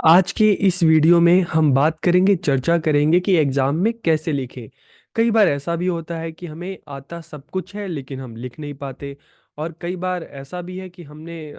आज के इस वीडियो में हम बात करेंगे, चर्चा करेंगे कि एग्ज़ाम में कैसे लिखें। कई बार ऐसा भी होता है कि हमें आता सब कुछ है लेकिन हम लिख नहीं पाते, और कई बार ऐसा भी है कि हमने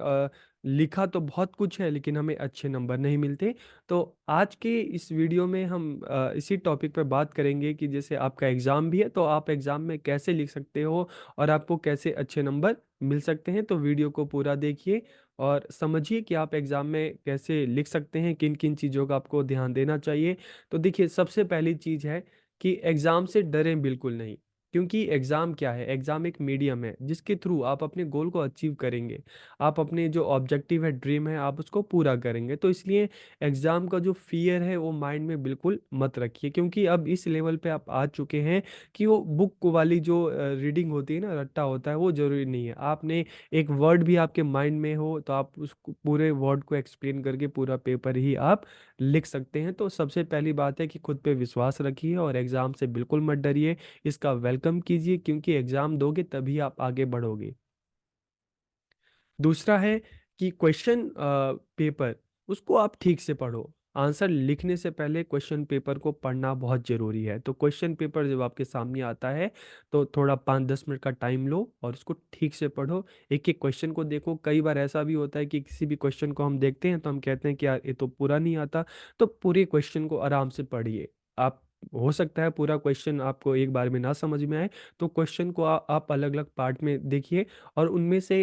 लिखा तो बहुत कुछ है लेकिन हमें अच्छे नंबर नहीं मिलते। तो आज के इस वीडियो में हम इसी टॉपिक पर बात करेंगे कि जैसे आपका एग्ज़ाम भी है तो आप एग्ज़ाम में कैसे लिख सकते हो और आपको कैसे अच्छे नंबर मिल सकते हैं। तो वीडियो को पूरा देखिए और समझिए कि आप एग्ज़ाम में कैसे लिख सकते हैं, किन-किन चीज़ों का आपको ध्यान देना चाहिए। तो देखिए, सबसे पहली चीज़ है कि एग्ज़ाम से डरें बिल्कुल नहीं, क्योंकि एग्ज़ाम क्या है? एग्ज़ाम एक मीडियम है जिसके थ्रू आप अपने गोल को अचीव करेंगे। आप अपने जो ऑब्जेक्टिव है, ड्रीम है, आप उसको पूरा करेंगे। तो इसलिए एग्ज़ाम का जो फ़ियर है वो माइंड में बिल्कुल मत रखिए, क्योंकि अब इस लेवल पे आप आ चुके हैं कि वो बुक वाली जो रीडिंग होती है ना, रट्टा होता है, वो ज़रूरी नहीं है। आपने एक वर्ड भी आपके माइंड में हो तो आप उसको पूरे वर्ड को एक्सप्लेन करके पूरा पेपर ही आप लिख सकते हैं। तो सबसे पहली बात है कि खुद पे विश्वास रखिए और एग्ज़ाम से बिल्कुल मत डरिए, इसका वेलकम कीजिए, क्योंकि एग्ज़ाम दोगे तभी आप आगे बढ़ोगे। दूसरा है कि क्वेश्चन पेपर उसको आप ठीक से पढ़ो। आंसर लिखने से पहले क्वेश्चन पेपर को पढ़ना बहुत ज़रूरी है। तो क्वेश्चन पेपर जब आपके सामने आता है तो थोड़ा 5-10 मिनट का टाइम लो और उसको ठीक से पढ़ो। एक-एक क्वेश्चन को देखो। कई बार ऐसा भी होता है कि किसी भी क्वेश्चन को हम देखते हैं तो हम कहते हैं कि यार ये तो पूरा नहीं आता। तो पूरे क्वेश्चन को आराम से पढ़िए। आप हो सकता है पूरा क्वेश्चन आपको एक बार में ना समझ में आए, तो क्वेश्चन को आप अलग-अलग पार्ट में देखिए और उनमें से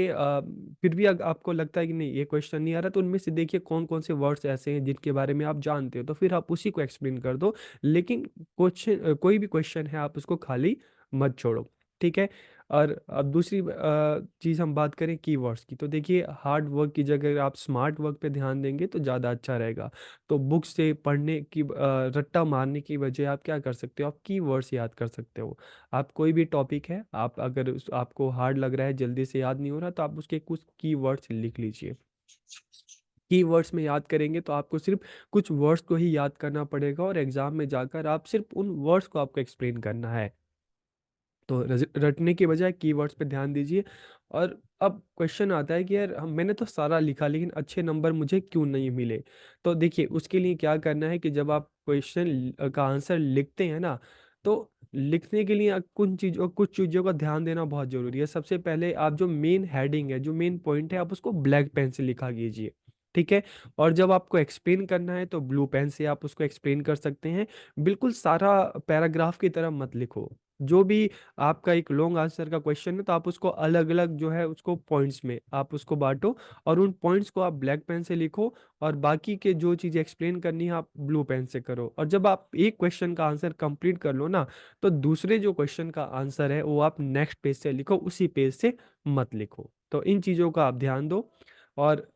फिर भी अग आपको लगता है कि नहीं ये क्वेश्चन नहीं आ रहा, तो उनमें से देखिए कौन-कौन से वर्ड्स ऐसे हैं जिनके बारे में आप जानते हो, तो फिर आप उसी को एक्सप्लेन कर दो। लेकिन कोई भी क्वेश्चन है आप उसको खाली मत छोड़ो, ठीक है? और अब दूसरी चीज़ हम बात करें कीवर्ड्स की, तो देखिए हार्ड वर्क की जगह आप स्मार्ट वर्क पे ध्यान देंगे तो ज़्यादा अच्छा रहेगा। तो बुक से पढ़ने की रट्टा मारने की बजाय आप क्या कर सकते हो, आप कीवर्ड्स याद कर सकते हो। आप कोई भी टॉपिक है, आप अगर उस आपको हार्ड लग रहा है, जल्दी से याद नहीं हो रहा, तो आप उसके कुछ कीवर्ड्स लिख लीजिए। कीवर्ड्स में याद करेंगे तो आपको सिर्फ़ कुछ वर्ड्स को ही याद करना पड़ेगा और एग्ज़ाम में जाकर आप सिर्फ़ उन वर्ड्स को आपको एक्सप्लेन करना है। तो रटने के बजाय कीवर्ड्स पे ध्यान दीजिए। और अब क्वेश्चन आता है कि यार मैंने तो सारा लिखा लेकिन अच्छे नंबर मुझे क्यों नहीं मिले? तो देखिए उसके लिए क्या करना है कि जब आप क्वेश्चन का आंसर लिखते हैं ना, तो लिखने के लिए कुछ चीज़ों का ध्यान देना बहुत ज़रूरी है। सबसे पहले आप जो मेन हेडिंग है, जो मेन पॉइंट है, आप उसको ब्लैक पेन से लिखा कीजिए, ठीक है? और जब आपको एक्सप्लेन करना है तो ब्लू पेन से आप उसको एक्सप्लेन कर सकते हैं। बिल्कुल सारा पैराग्राफ की तरह मत लिखो। जो भी आपका एक लॉन्ग आंसर का क्वेश्चन है तो आप उसको अलग-अलग जो है उसको पॉइंट्स में आप उसको बाँटो और उन पॉइंट्स को आप ब्लैक पेन से लिखो और बाकी के जो चीज़ें एक्सप्लेन करनी है आप ब्लू पेन से करो। और जब आप एक क्वेश्चन का आंसर कंप्लीट कर लो ना, तो दूसरे जो क्वेश्चन का आंसर है वो आप नेक्स्ट पेज से लिखो, उसी पेज से मत लिखो। तो इन चीज़ों का आप ध्यान दो। और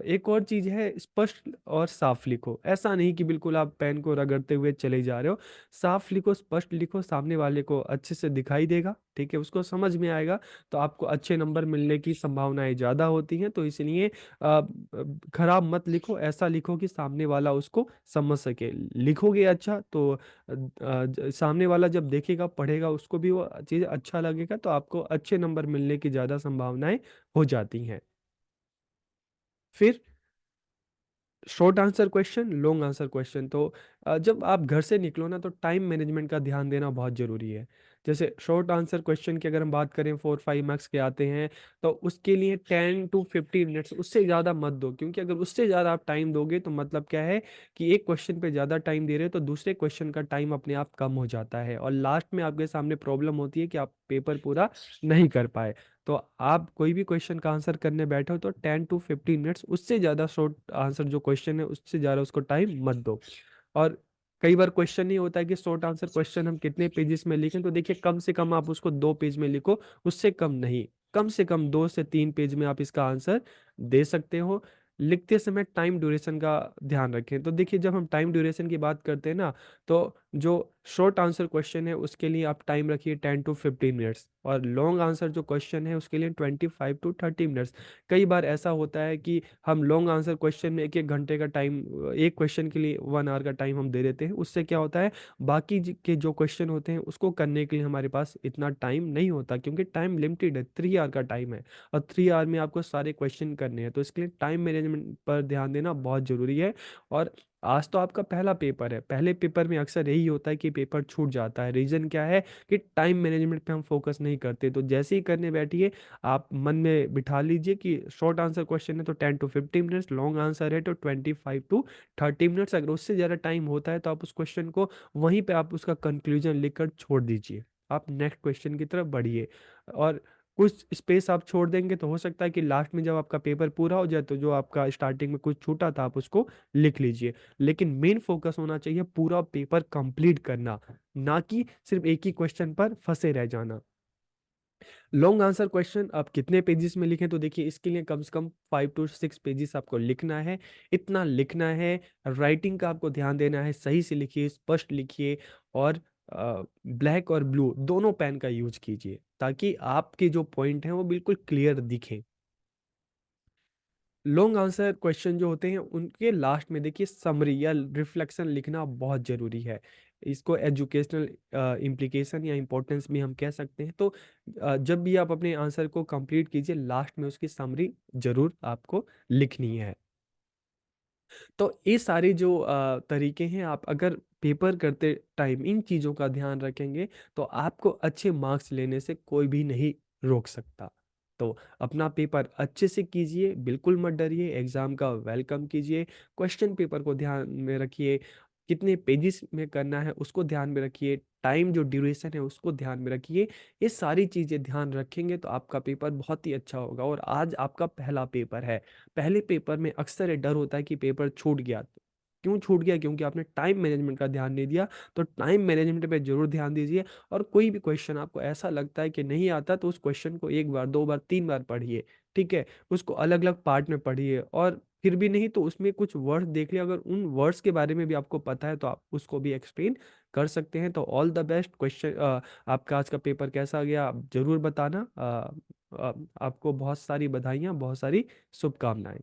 एक और चीज़ है, स्पष्ट और साफ लिखो। ऐसा नहीं कि बिल्कुल आप पेन को रगड़ते हुए चले जा रहे हो। साफ लिखो, स्पष्ट लिखो, सामने वाले को अच्छे से दिखाई देगा, ठीक है? उसको समझ में आएगा, तो आपको अच्छे नंबर मिलने की संभावनाएँ ज़्यादा होती हैं। तो इसलिए खराब मत लिखो, ऐसा लिखो कि सामने वाला उसको समझ सके। लिखोगे अच्छा तो सामने वाला जब देखेगा, पढ़ेगा, उसको भी वो चीज़ अच्छा लगेगा, तो आपको अच्छे नंबर मिलने की ज़्यादा संभावनाएँ हो जाती हैं। फिर short answer question, long answer question, तो जब आप घर से निकलो ना तो टाइम मैनेजमेंट का ध्यान देना बहुत ज़रूरी है। जैसे शॉर्ट आंसर क्वेश्चन की अगर हम बात करें 4-5 मार्क्स के आते हैं, तो उसके लिए 10 टू 15 मिनट्स, उससे ज़्यादा मत दो, क्योंकि अगर उससे ज़्यादा आप टाइम दोगे तो मतलब क्या है कि एक क्वेश्चन पे ज़्यादा टाइम दे रहे हो तो दूसरे क्वेश्चन का टाइम अपने आप कम हो जाता है और लास्ट में आपके सामने प्रॉब्लम होती है कि आप पेपर पूरा नहीं कर पाए। तो आप कोई भी क्वेश्चन का आंसर करने बैठो तो 10 टू 15 मिनट्स, उससे ज़्यादा शॉर्ट आंसर जो क्वेश्चन है उससे ज़्यादा उसको टाइम मत दो। और कई बार क्वेश्चन नहीं होता है कि शॉर्ट आंसर क्वेश्चन हम कितने पेजेस में लिखें, तो देखिए कम से कम आप उसको 2 पेज में लिखो, उससे कम नहीं। कम से कम 2 से 3 पेज में आप इसका आंसर दे सकते हो। लिखते समय टाइम ड्यूरेशन का ध्यान रखें। तो देखिए जब हम टाइम ड्यूरेशन की बात करते हैं ना, तो जो शॉर्ट आंसर क्वेश्चन है उसके लिए आप टाइम रखिए 10 to 15 मिनट्स, और लॉन्ग आंसर जो क्वेश्चन है उसके लिए 25 to 30 मिनट्स। कई बार ऐसा होता है कि हम लॉन्ग आंसर क्वेश्चन में एक एक घंटे का टाइम, एक क्वेश्चन के लिए 1 आवर का टाइम हम दे देते हैं। उससे क्या होता है, बाकी के जो क्वेश्चन होते हैं उसको करने के लिए हमारे पास इतना टाइम नहीं होता, क्योंकि टाइम लिमिटेड है, 3 आवर का टाइम है और 3 आवर में आपको सारे क्वेश्चन करने हैं। तो इसके लिए टाइम मैनेजमेंट पर ध्यान देना बहुत ज़रूरी है। और आज तो आपका पहला पेपर है, पहले पेपर में अक्सर यही होता है कि पेपर छूट जाता है। रीज़न क्या है कि टाइम मैनेजमेंट पे हम फोकस नहीं करते। तो जैसे ही करने बैठिए, आप मन में बिठा लीजिए कि शॉर्ट आंसर क्वेश्चन है तो 10 to 15 मिनट्स, लॉन्ग आंसर है तो 25 to 30 मिनट्स। अगर उससे ज़्यादा टाइम होता है तो आप उस क्वेश्चन को वहीं पे आप उसका कंक्लूजन लिखकर छोड़ दीजिए, आप नेक्स्ट क्वेश्चन की तरफ बढ़िए। और कुछ स्पेस आप छोड़ देंगे तो हो सकता है कि लास्ट में जब आपका पेपर पूरा हो जाए तो जो आपका स्टार्टिंग में कुछ छूटा था आप उसको लिख लीजिए। लेकिन मेन फोकस होना चाहिए पूरा पेपर कंप्लीट करना, ना कि सिर्फ एक ही क्वेश्चन पर फंसे रह जाना। लॉन्ग आंसर क्वेश्चन आप कितने पेजेस में लिखें, तो देखिए इसके लिए कम से कम 5 to 6 पेजेस आपको लिखना है। इतना लिखना है। राइटिंग का आपको ध्यान देना है, सही से लिखिए, स्पष्ट लिखिए। और ब्लैक और ब्लू दोनों पेन का यूज कीजिए ताकि आपके जो पॉइंट हैं वो बिल्कुल क्लियर दिखें। लॉन्ग आंसर क्वेश्चन जो होते हैं उनके लास्ट में देखिए समरी या रिफ्लेक्शन लिखना बहुत ज़रूरी है। इसको एजुकेशनल इम्प्लीकेशन या इम्पोर्टेंस भी हम कह सकते हैं। तो जब भी आप अपने आंसर को कंप्लीट कीजिए, लास्ट में उसकी समरी ज़रूर आपको लिखनी है। तो ये सारे जो तरीके हैं, आप अगर पेपर करते टाइम इन चीज़ों का ध्यान रखेंगे तो आपको अच्छे मार्क्स लेने से कोई भी नहीं रोक सकता। तो अपना पेपर अच्छे से कीजिए, बिल्कुल मत डरिए, एग्ज़ाम का वेलकम कीजिए। क्वेश्चन पेपर को ध्यान में रखिए, कितने पेजेस में करना है उसको ध्यान में रखिए, टाइम जो ड्यूरेशन है उसको ध्यान में रखिए। ये सारी चीज़ें ध्यान रखेंगे तो आपका पेपर बहुत ही अच्छा होगा। और आज आपका पहला पेपर है। पहले पेपर में अक्सर ये डर होता है कि पेपर छूट गया। क्यों छूट गया? क्योंकि आपने टाइम मैनेजमेंट का ध्यान नहीं दिया। तो टाइम मैनेजमेंट पे ज़रूर ध्यान दीजिए। और कोई भी क्वेश्चन आपको ऐसा लगता है कि नहीं आता तो उस क्वेश्चन को 1 बार, 2 बार, 3 बार पढ़िए, ठीक है? उसको अलग-अलग पार्ट में पढ़िए, और फिर भी नहीं तो उसमें कुछ वर्ड्स देख लिया, अगर उन वर्ड्स के बारे में भी आपको पता है तो आप उसको भी एक्सप्लेन कर सकते हैं। तो ऑल द बेस्ट। आपका आज का पेपर कैसा गया आप ज़रूर बताना। आपको बहुत सारी बधाइयाँ, बहुत सारी शुभकामनाएँ।